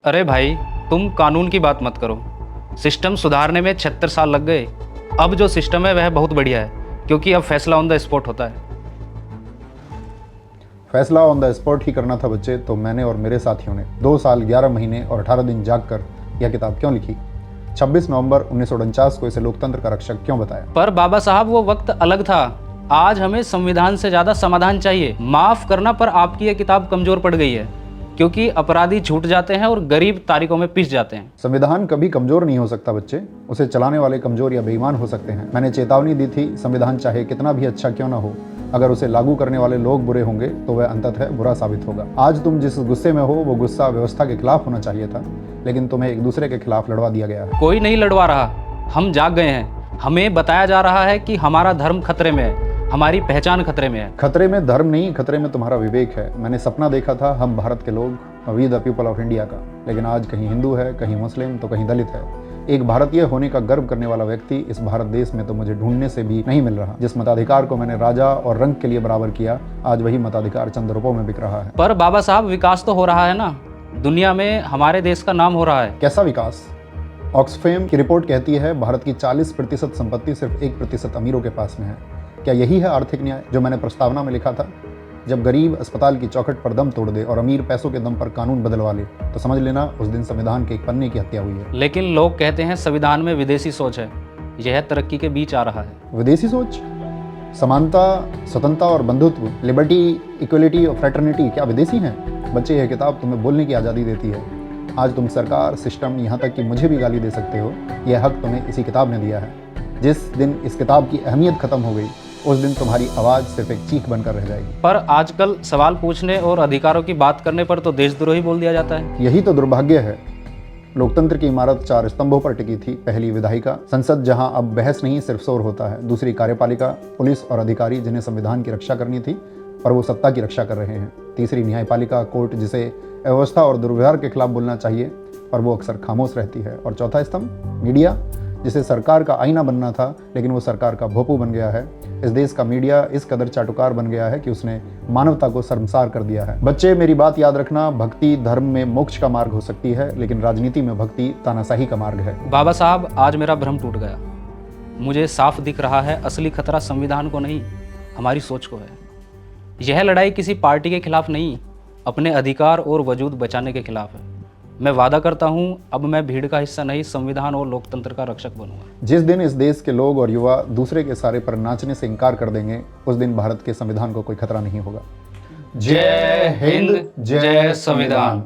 अरे भाई, तुम कानून की बात मत करो। सिस्टम सुधारने में 76 साल लग गए। अब जो सिस्टम है वह बहुत बढ़िया है, क्योंकि अब फैसला ऑन द स्पॉट होता है। फैसला ऑन द स्पॉट ही करना था बच्चे, तो मैंने और मेरे साथियों ने 2 साल 11 महीने और 18 दिन जाग कर यह किताब क्यों लिखी? 26 नवंबर 1949 को इसे लोकतंत्र का रक्षक क्यों बताया? पर बाबा साहब, वो वक्त अलग था। आज हमें संविधान से ज्यादा समाधान चाहिए। माफ करना, पर आपकी ये किताब कमजोर पड़ गई है, क्योंकि अपराधी छूट जाते हैं और गरीब तारीखों में पिस जाते हैं। संविधान कभी कमजोर नहीं हो सकता बच्चे, उसे चलाने वाले कमजोर या बेईमान हो सकते हैं। मैंने चेतावनी दी थी, संविधान चाहे कितना भी अच्छा क्यों ना हो, अगर उसे लागू करने वाले लोग बुरे होंगे तो वह अंततः बुरा साबित होगा। आज तुम जिस गुस्से में हो वो गुस्सा व्यवस्था के खिलाफ होना चाहिए था, लेकिन तुम्हें एक दूसरे के खिलाफ लड़वा दिया गया है। कोई नहीं लड़वा रहा, हम जाग गए हैं। हमें बताया जा रहा है कि हमारा धर्म खतरे में है, हमारी पहचान खतरे में है। खतरे में धर्म नहीं, खतरे में तुम्हारा विवेक है। मैंने सपना देखा था हम भारत के लोग, we the people of India का, लेकिन आज कहीं हिंदू है, कहीं मुस्लिम, तो कहीं दलित है। एक भारतीय होने का गर्व करने वाला व्यक्ति इस भारत देश में तो मुझे ढूंढने से भी नहीं मिल रहा। जिस मताधिकार को मैंने राजा और रंग के लिए बराबर किया, आज वही मताधिकार चंद रुपयों में बिक रहा है। पर बाबा साहब, विकास तो हो रहा है ना। दुनिया में हमारे देश का नाम हो रहा है। कैसा विकास? ऑक्सफैम की रिपोर्ट कहती है भारत की 40% संपत्ति सिर्फ 1% अमीरों के पास में है। क्या यही है आर्थिक न्याय जो मैंने प्रस्तावना में लिखा था? जब गरीब अस्पताल की चौखट पर दम तोड़ दे और अमीर पैसों के दम पर कानून बदलवा ले, तो समझ लेना उस दिन संविधान के एक पन्ने की हत्या हुई है। लेकिन लोग कहते हैं संविधान में विदेशी सोच है। यह तरक्की के बीच आ रहा है। विदेशी सोच? समानता, स्वतंत्रता और बंधुत्व, लिबर्टी, इक्वलिटी और फ्रेटर्निटी क्या विदेशी हैं? बच्चे, यह किताब तुम्हें बोलने की आज़ादी देती है। आज तुम सरकार, सिस्टम, यहाँ तक कि मुझे भी गाली दे सकते हो। यह हक तुम्हें इसी किताब ने दिया है। जिस दिन इस किताब की अहमियत खत्म हो गई, उस दिन तुम्हारी आवाज़ सिर्फ एक चीख बनकर रह जाएगी। पर आजकल सवाल पूछने और अधिकारों की बात करने पर तो देशद्रोही बोल दिया जाता है। यही तो दुर्भाग्य है। लोकतंत्र की इमारत 4 स्तंभों पर टिकी थी। पहली विधायिका, संसद, जहां अब बहस नहीं सिर्फ शोर होता है। दूसरी कार्यपालिका, पुलिस और अधिकारी जिन्हें संविधान की रक्षा करनी थी पर वो सत्ता की रक्षा कर रहे हैं। तीसरी न्यायपालिका, कोर्ट, जिसे अव्यवस्था और दुर्व्यवहार के खिलाफ बोलना चाहिए पर वो अक्सर खामोश रहती है। और चौथा स्तंभ, मीडिया, जिसे सरकार का आईना बनना था लेकिन वो सरकार का भोंपू बन गया है। इस देश का मीडिया इस कदर चाटुकार बन गया है कि उसने मानवता को शर्मसार कर दिया है। बच्चे, मेरी बात याद रखना, भक्ति धर्म में मोक्ष का मार्ग हो सकती है, लेकिन राजनीति में भक्ति तानाशाही का मार्ग है। बाबा साहब, आज मेरा भ्रम टूट गया। मुझे साफ दिख रहा है असली खतरा संविधान को नहीं, हमारी सोच को है। यह लड़ाई किसी पार्टी के खिलाफ नहीं, अपने अधिकार और वजूद बचाने के खिलाफ है। मैं वादा करता हूं, अब मैं भीड़ का हिस्सा नहीं, संविधान और लोकतंत्र का रक्षक बनूंगा। जिस दिन इस देश के लोग और युवा दूसरे के सारे पर नाचने से इनकार कर देंगे, उस दिन भारत के संविधान को कोई खतरा नहीं होगा। जय हिंद, जय संविधान।